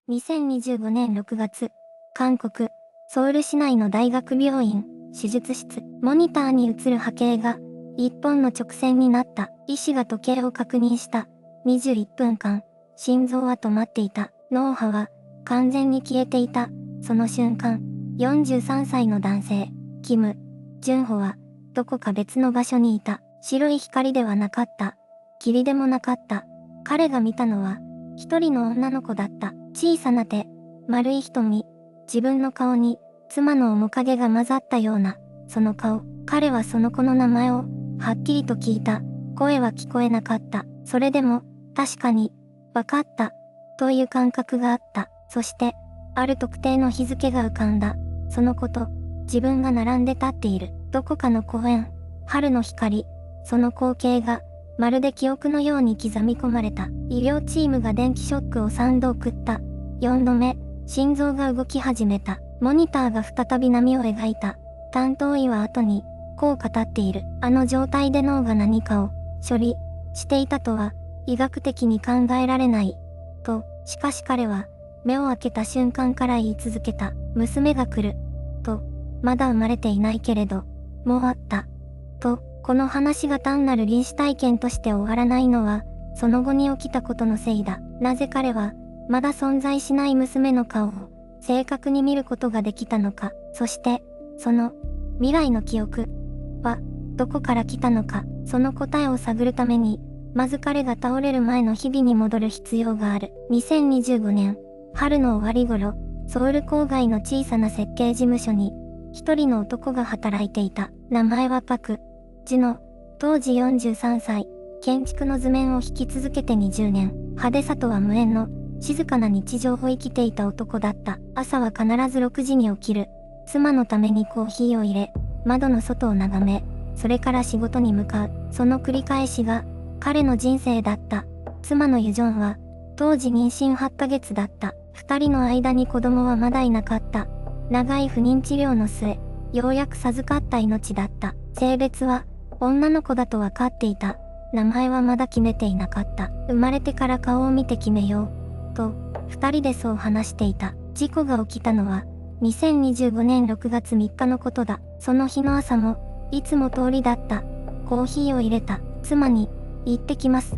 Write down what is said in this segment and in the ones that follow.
2025年6月、韓国、ソウル市内の大学病院、手術室、モニターに映る波形が、一本の直線になった。医師が時計を確認した。21分間、心臓は止まっていた。脳波は、完全に消えていた。その瞬間、43歳の男性、キム・ジュンホは、どこか別の場所にいた。白い光ではなかった。霧でもなかった。彼が見たのは、一人の女の子だった。小さな手、丸い瞳、自分の顔に、妻の面影が混ざったような、その顔。彼はその子の名前を、はっきりと聞いた。声は聞こえなかった。それでも、確かに、わかった、という感覚があった。そして、ある特定の日付が浮かんだ。その子と、自分が並んで立っている。どこかの公園、春の光、その光景が、まるで記憶のように刻み込まれた。医療チームが電気ショックを3度送った。4度目、心臓が動き始めた。モニターが再び波を描いた。担当医は後に、こう語っている。あの状態で脳が何かを処理していたとは、医学的に考えられない。と、しかし彼は、目を開けた瞬間から言い続けた。娘が来る。と、まだ生まれていないけれど、もうあった。と、この話が単なる臨死体験として終わらないのは、その後に起きたことのせいだ。なぜ彼は、まだ存在しない娘の顔を、正確に見ることができたのか。そして、その、未来の記憶は、どこから来たのか。その答えを探るために、まず彼が倒れる前の日々に戻る必要がある。2025年、春の終わり頃、ソウル郊外の小さな設計事務所に、一人の男が働いていた。名前はパク・ジュノ。当時43歳。建築の図面を引き続けて20年。派手さとは無縁の、静かな日常を生きていた男だった。朝は必ず6時に起きる。妻のためにコーヒーを入れ、窓の外を眺め、それから仕事に向かう。その繰り返しが、彼の人生だった。妻のユジョンは、当時妊娠8ヶ月だった。二人の間に子供はまだいなかった。長い不妊治療の末、ようやく授かった命だった。性別は、女の子だと分かっていた。名前はまだ決めていなかった。生まれてから顔を見て決めよう。と、二人でそう話していた。事故が起きたのは、2025年6月3日のことだ。その日の朝も、いつも通りだった。コーヒーを入れた。妻に、行ってきます。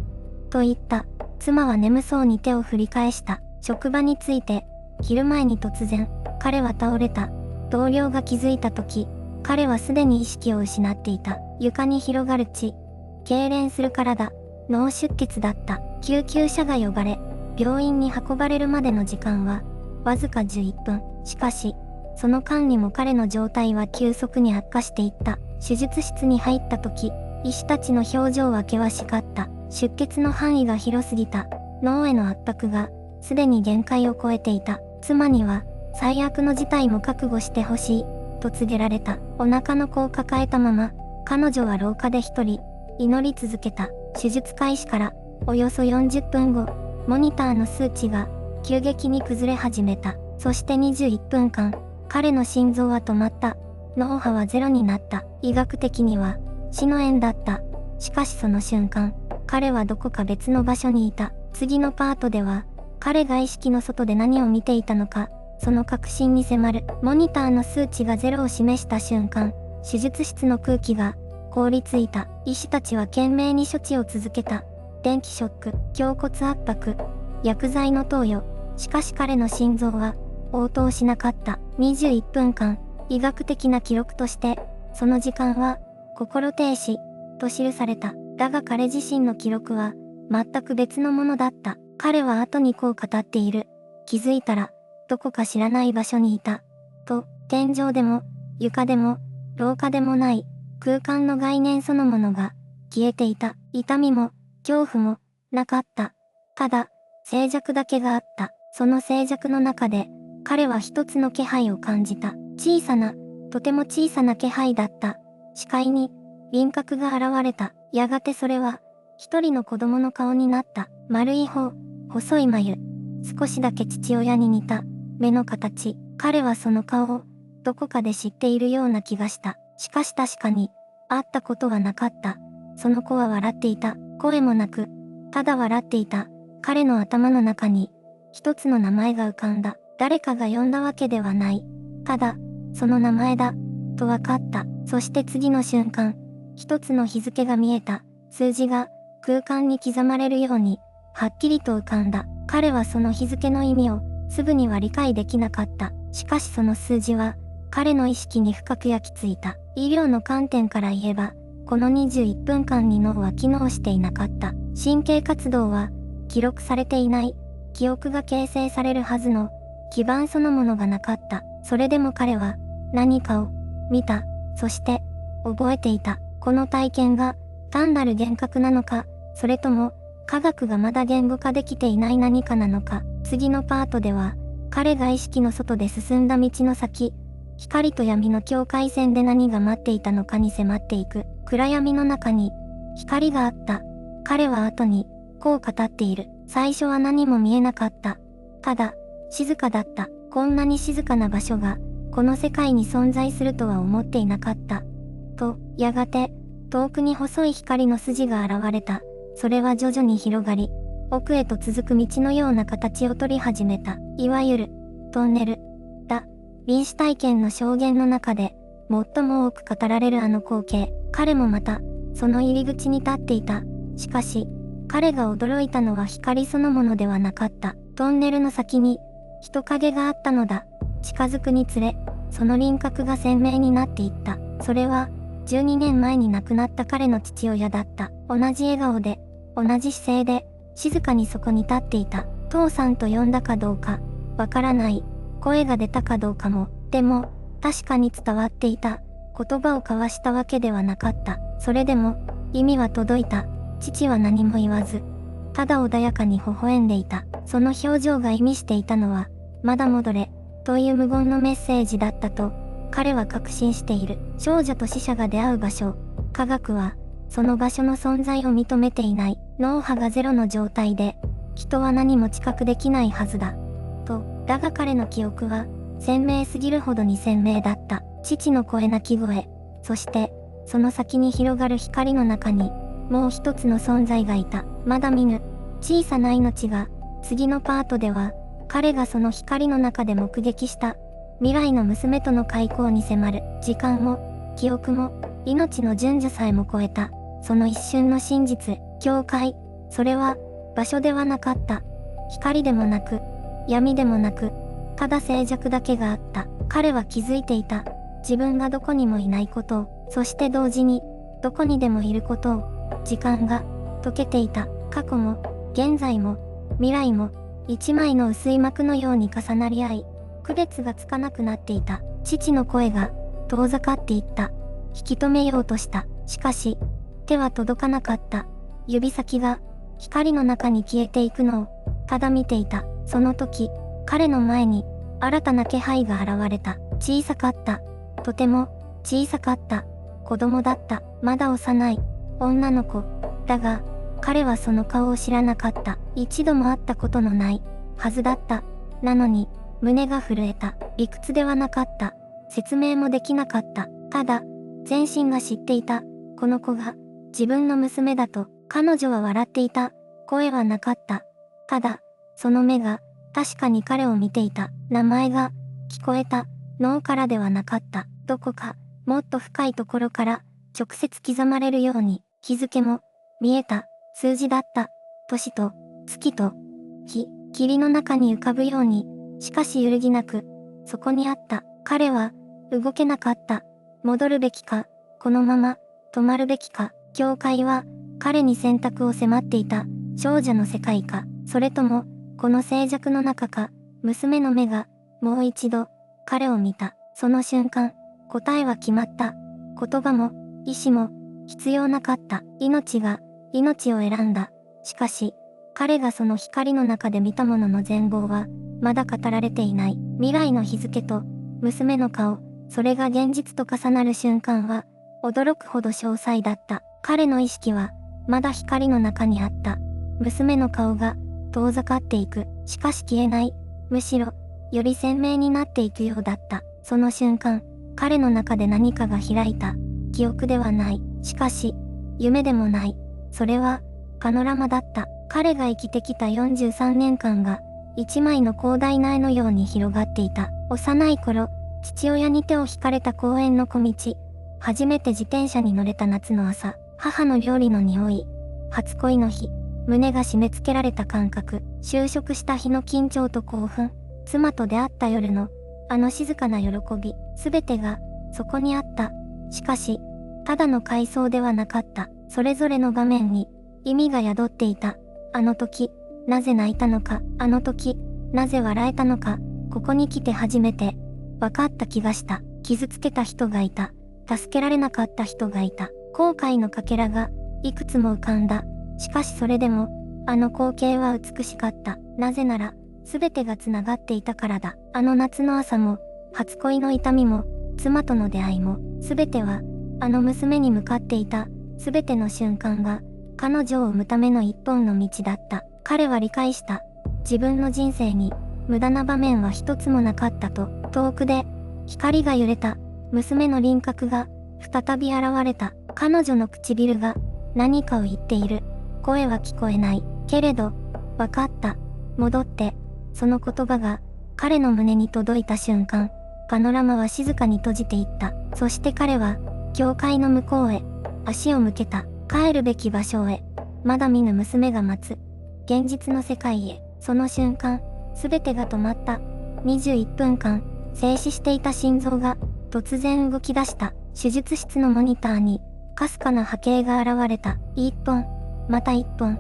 と言った。妻は眠そうに手を振り返した。職場に着いて、昼前に突然、彼は倒れた。同僚が気づいたとき、彼はすでに意識を失っていた。床に広がる血。痙攣する体。脳出血だった。救急車が呼ばれ、病院に運ばれるまでの時間は、わずか11分。しかし、その間にも彼の状態は急速に悪化していった。手術室に入った時、医師たちの表情は険しかった。出血の範囲が広すぎた。脳への圧迫が、すでに限界を超えていた。妻には、最悪の事態も覚悟してほしい、と告げられた。お腹の子を抱えたまま、彼女は廊下で一人、祈り続けた。手術開始から、およそ40分後、モニターの数値が、急激に崩れ始めた。そして21分間、彼の心臓は止まった。脳波はゼロになった。医学的には、死の縁だった。しかしその瞬間、彼はどこか別の場所にいた。次のパートでは、彼が意識の外で何を見ていたのか、その確信に迫る。モニターの数値がゼロを示した瞬間、手術室の空気が凍りついた。医師たちは懸命に処置を続けた。電気ショック、胸骨圧迫、薬剤の投与。しかし彼の心臓は応答しなかった。21分間、医学的な記録として、その時間は心停止と記された。だが彼自身の記録は全く別のものだった。彼は後にこう語っている。気づいたら、どこか知らない場所にいた。と、天井でも、床でも、廊下でもない、空間の概念そのものが、消えていた。痛みも、恐怖も、なかった。ただ、静寂だけがあった。その静寂の中で、彼は一つの気配を感じた。小さな、とても小さな気配だった。視界に、輪郭が現れた。やがてそれは、一人の子供の顔になった。丸い頬、細い眉、少しだけ父親に似た目の形。彼はその顔をどこかで知っているような気がした。しかし確かに会ったことはなかった。その子は笑っていた。声もなく、ただ笑っていた。彼の頭の中に一つの名前が浮かんだ。誰かが呼んだわけではない。ただ、その名前だ、と分かった。そして次の瞬間、一つの日付が見えた。数字が空間に刻まれるように、はっきりと浮かんだ。彼はその日付の意味をすぐには理解できなかった。しかしその数字は、彼の意識に深く焼き付いた。医療の観点から言えば、この21分間に脳は機能していなかった。神経活動は記録されていない。記憶が形成されるはずの基盤そのものがなかった。それでも彼は何かを見た。そして覚えていた。この体験が単なる幻覚なのか、それとも科学がまだ言語化できていない何かなのか。次のパートでは、彼が意識の外で進んだ道の先、光と闇の境界線で何が待っていたのかに迫っていく。暗闇の中に光があった。彼は後にこう語っている。最初は何も見えなかった。ただ、静かだった。こんなに静かな場所がこの世界に存在するとは思っていなかった。と、やがて遠くに細い光の筋が現れた。それは徐々に広がり、奥へと続く道のような形をとり始めた。いわゆるトンネルだ。臨死体験の証言の中で最も多く語られるあの光景。彼もまたその入り口に立っていた。しかし彼が驚いたのは光そのものではなかった。トンネルの先に人影があったのだ。近づくにつれその輪郭が鮮明になっていった。それは12年前に亡くなった彼の父親だった。同じ笑顔で同じ姿勢で静かにそこに立っていた。父さんと呼んだかどうかわからない。声が出たかどうかも。でも確かに伝わっていた。言葉を交わしたわけではなかった。それでも意味は届いた。父は何も言わず、ただ穏やかに微笑んでいた。その表情が意味していたのは、まだ戻れ、という無言のメッセージだったと、彼は確信している。少女と死者が出会う場所。科学は、その場所の存在を認めていない。脳波がゼロの状態で、人は何も知覚できないはずだ。と、だが彼の記憶は、鮮明すぎるほどに鮮明だった。父の声鳴き声。そして、その先に広がる光の中に、もう一つの存在がいた。まだ見ぬ、小さな命が、次のパートでは、彼がその光の中で目撃した、未来の娘との開口に迫る。時間も、記憶も、命の順序さえも超えた。その一瞬の真実、境界。それは、場所ではなかった。光でもなく、闇でもなく、ただ静寂だけがあった。彼は気づいていた。自分がどこにもいないことを、そして同時に、どこにでもいることを。時間が溶けていた。過去も現在も未来も一枚の薄い膜のように重なり合い、区別がつかなくなっていた。父の声が遠ざかっていった。引き止めようとした。しかし手は届かなかった。指先が光の中に消えていくのをただ見ていた。その時彼の前に新たな気配が現れた。小さかった。とても小さかった。子供だった。まだ幼い女の子。だが、彼はその顔を知らなかった。一度も会ったことのないはずだった。なのに、胸が震えた。理屈ではなかった。説明もできなかった。ただ、全身が知っていた。この子が自分の娘だと。彼女は笑っていた。声はなかった。ただ、その目が確かに彼を見ていた。名前が聞こえた。脳からではなかった。どこか、もっと深いところから直接刻まれるように。日付も見えた。数字だった。年と月と日、霧の中に浮かぶように、しかし揺るぎなく、そこにあった。彼は動けなかった。戻るべきか、このまま止まるべきか。教会は彼に選択を迫っていた。少女の世界か、それともこの静寂の中か。娘の目がもう一度彼を見た。その瞬間、答えは決まった。言葉も意志も必要なかった。命が命を選んだ。しかし、彼がその光の中で見たものの全貌は、まだ語られていない。未来の日付と、娘の顔、それが現実と重なる瞬間は、驚くほど詳細だった。彼の意識は、まだ光の中にあった。娘の顔が、遠ざかっていく。しかし消えない。むしろ、より鮮明になっていくようだった。その瞬間、彼の中で何かが開いた。記憶ではない。しかし、夢でもない。それは、パノラマだった。彼が生きてきた43年間が、一枚の広大な絵のように広がっていた。幼い頃、父親に手を引かれた公園の小道、初めて自転車に乗れた夏の朝、母の料理の匂い、初恋の日、胸が締め付けられた感覚、就職した日の緊張と興奮、妻と出会った夜の、あの静かな喜び、すべてが、そこにあった。しかし、ただの回想ではなかった。それぞれの場面に、意味が宿っていた。あの時、なぜ泣いたのか、あの時、なぜ笑えたのか、ここに来て初めて、分かった気がした。傷つけた人がいた。助けられなかった人がいた。後悔のかけらが、いくつも浮かんだ。しかしそれでも、あの光景は美しかった。なぜなら、すべてがつながっていたからだ。あの夏の朝も、初恋の痛みも、妻との出会いも、すべては、あの娘に向かっていた。すべての瞬間が、彼女を生むための一本の道だった。彼は理解した。自分の人生に、無駄な場面は一つもなかったと。遠くで、光が揺れた。娘の輪郭が、再び現れた。彼女の唇が、何かを言っている。声は聞こえない。けれど、わかった。戻って、その言葉が、彼の胸に届いた瞬間、パノラマは静かに閉じていった。そして彼は、教会の向こうへ、足を向けた。帰るべき場所へ、まだ見ぬ娘が待つ。現実の世界へ、その瞬間、すべてが止まった。21分間、静止していた心臓が、突然動き出した。手術室のモニターに、かすかな波形が現れた。一本、また一本、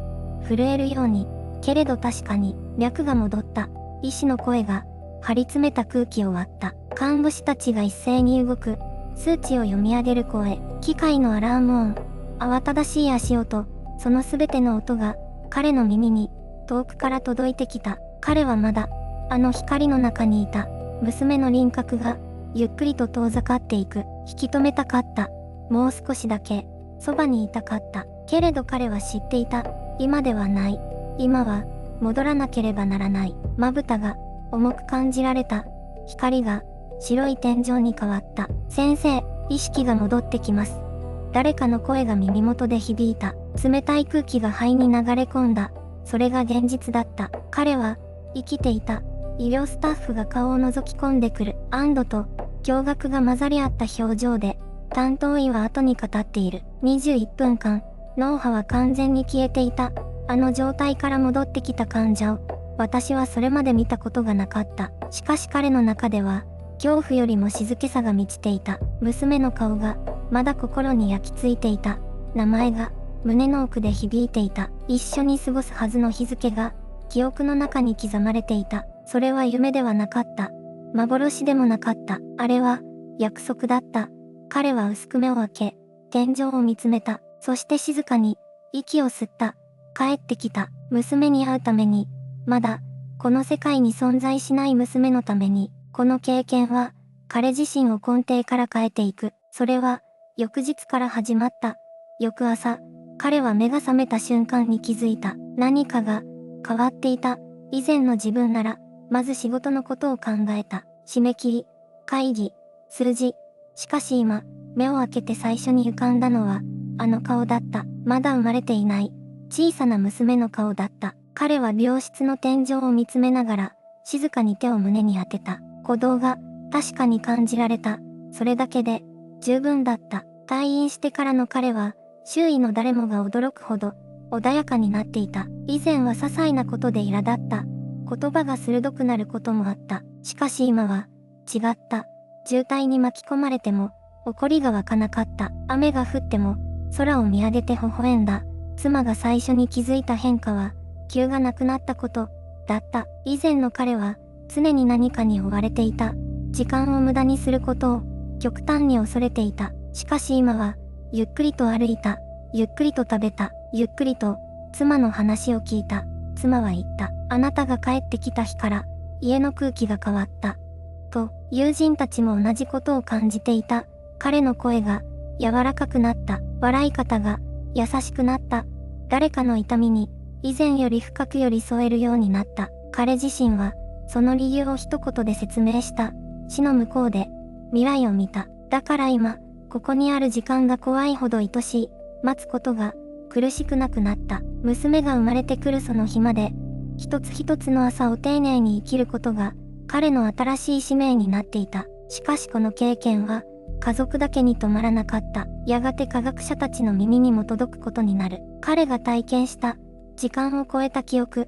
震えるように。けれど確かに、脈が戻った。医師の声が、張り詰めた空気を割った。看護師たちが一斉に動く。数値を読み上げる声、機械のアラーム音、慌ただしい足音、そのすべての音が、彼の耳に、遠くから届いてきた。彼はまだ、あの光の中にいた。娘の輪郭が、ゆっくりと遠ざかっていく。引き止めたかった。もう少しだけ、そばにいたかった。けれど彼は知っていた。今ではない。今は、戻らなければならない。まぶたが、重く感じられた。光が、白い天井に変わった。先生、意識が戻ってきます。誰かの声が耳元で響いた。冷たい空気が肺に流れ込んだ。それが現実だった。彼は、生きていた。医療スタッフが顔を覗き込んでくる。安堵と、驚愕が混ざり合った表情で、担当医は後に語っている。21分間、脳波は完全に消えていた。あの状態から戻ってきた患者を、私はそれまで見たことがなかった。しかし彼の中では、恐怖よりも静けさが満ちていた。娘の顔が、まだ心に焼き付いていた。名前が、胸の奥で響いていた。一緒に過ごすはずの日付が、記憶の中に刻まれていた。それは夢ではなかった。幻でもなかった。あれは、約束だった。彼は薄く目を開け、天井を見つめた。そして静かに、息を吸った。帰ってきた。娘に会うために、まだ、この世界に存在しない娘のために、この経験は、彼自身を根底から変えていく。それは、翌日から始まった。翌朝、彼は目が覚めた瞬間に気づいた。何かが、変わっていた。以前の自分なら、まず仕事のことを考えた。締め切り、会議、数字。しかし今、目を開けて最初に浮かんだのは、あの顔だった。まだ生まれていない、小さな娘の顔だった。彼は病室の天井を見つめながら、静かに手を胸に当てた。鼓動が、確かに感じられた。それだけで、十分だった。退院してからの彼は、周囲の誰もが驚くほど、穏やかになっていた。以前は些細なことで苛立った。言葉が鋭くなることもあった。しかし今は、違った。渋滞に巻き込まれても、怒りが湧かなかった。雨が降っても、空を見上げて微笑んだ。妻が最初に気づいた変化は、急がなくなったこと、だった。以前の彼は、常に何かに追われていた。時間を無駄にすることを、極端に恐れていた。しかし今は、ゆっくりと歩いた。ゆっくりと食べた。ゆっくりと、妻の話を聞いた。妻は言った。あなたが帰ってきた日から、家の空気が変わった。と、友人たちも同じことを感じていた。彼の声が、柔らかくなった。笑い方が、優しくなった。誰かの痛みに、以前より深く寄り添えるようになった。彼自身は、その理由を一言で説明した。死の向こうで、未来を見た。だから今、ここにある時間が怖いほど愛しい。待つことが、苦しくなくなった。娘が生まれてくるその日まで、一つ一つの朝を丁寧に生きることが彼の新しい使命になっていた。しかしこの経験は家族だけに止まらなかった。やがて科学者たちの耳にも届くことになる。彼が体験した時間を超えた記憶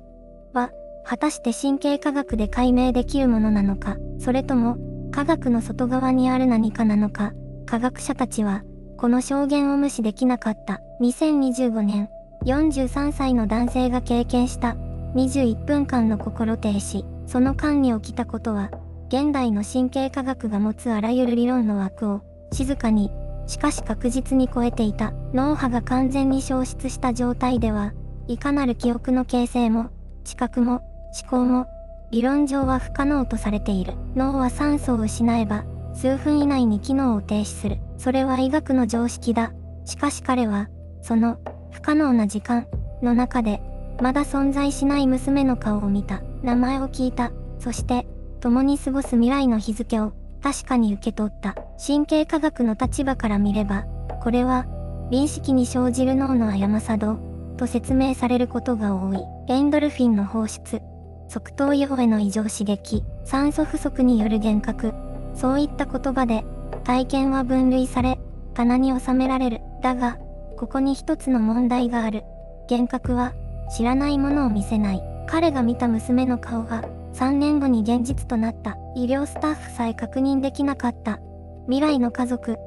は果たして神経科学で解明できるものなのか、それとも科学の外側にある何かなのか。科学者たちはこの証言を無視できなかった。2025年、43歳の男性が経験した21分間の心停止。その間に起きたことは、現代の神経科学が持つあらゆる理論の枠を静かに、しかし確実に超えていた。脳波が完全に消失した状態では、いかなる記憶の形成も、知覚も、思考も、理論上は不可能とされている。脳は酸素を失えば、数分以内に機能を停止する。それは医学の常識だ。しかし彼は、その不可能な時間の中で、まだ存在しない娘の顔を見た。名前を聞いた。そして、共に過ごす未来の日付を確かに受け取った。神経科学の立場から見れば、これは、臨死期に生じる脳の誤作動と説明されることが多い。エンドルフィンの放出、側頭葉への異常刺激、酸素不足による幻覚、そういった言葉で体験は分類され、棚に収められる。だが、ここに一つの問題がある。幻覚は知らないものを見せない。彼が見た娘の顔が3年後に現実となった。医療スタッフさえ確認できなかった。未来の家族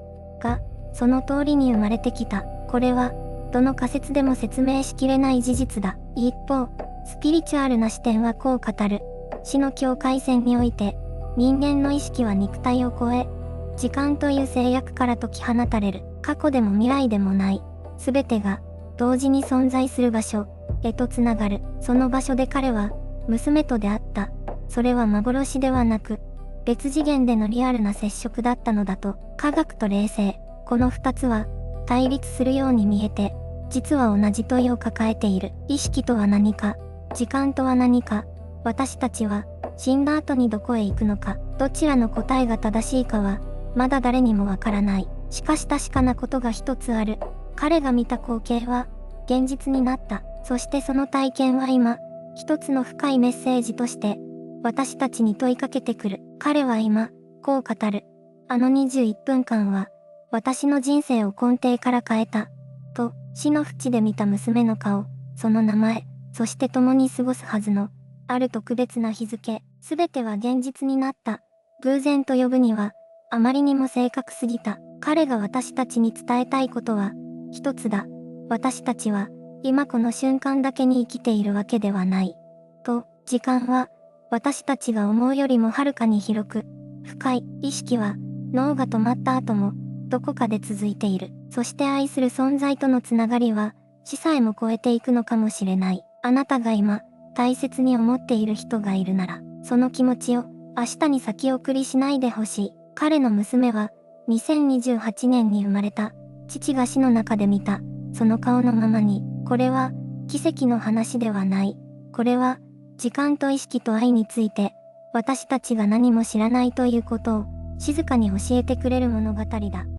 がその通りに生まれてきた。これはどの仮説でも説明しきれない事実だ。一方、スピリチュアルな視点はこう語る。死の境界線において、人間の意識は肉体を超え、時間という制約から解き放たれる。過去でも未来でもない。すべてが同時に存在する場所へとつながる。その場所で彼は娘と出会った。それは幻ではなく、別次元でのリアルな接触だったのだと。科学と霊性、この二つは対立するように見えて、実は同じ問いを抱えている。意識とは何か、時間とは何か、私たちは死んだ後にどこへ行くのか、どちらの答えが正しいかは、まだ誰にもわからない。しかし確かなことが一つある。彼が見た光景は、現実になった。そしてその体験は今、一つの深いメッセージとして、私たちに問いかけてくる。彼は今、こう語る。あの21分間は、私の人生を根底から変えた。と、死の淵で見た娘の顔、その名前、そして共に過ごすはずの、ある特別な日付、すべては現実になった。偶然と呼ぶには、あまりにも正確すぎた。彼が私たちに伝えたいことは、一つだ。私たちは、今この瞬間だけに生きているわけではない。と、時間は、私たちが思うよりもはるかに広く、深い。意識は、脳が止まった後も、どこかで続いている。そして愛する存在とのつながりは、死さえも超えていくのかもしれない。あなたが今、大切に思っている人がいるなら、その気持ちを、明日に先送りしないでほしい。彼の娘は、2028年に生まれた。父が死の中で見た。その顔のままに、これは、奇跡の話ではない。これは、時間と意識と愛について、私たちが何も知らないということを、静かに教えてくれる物語だ。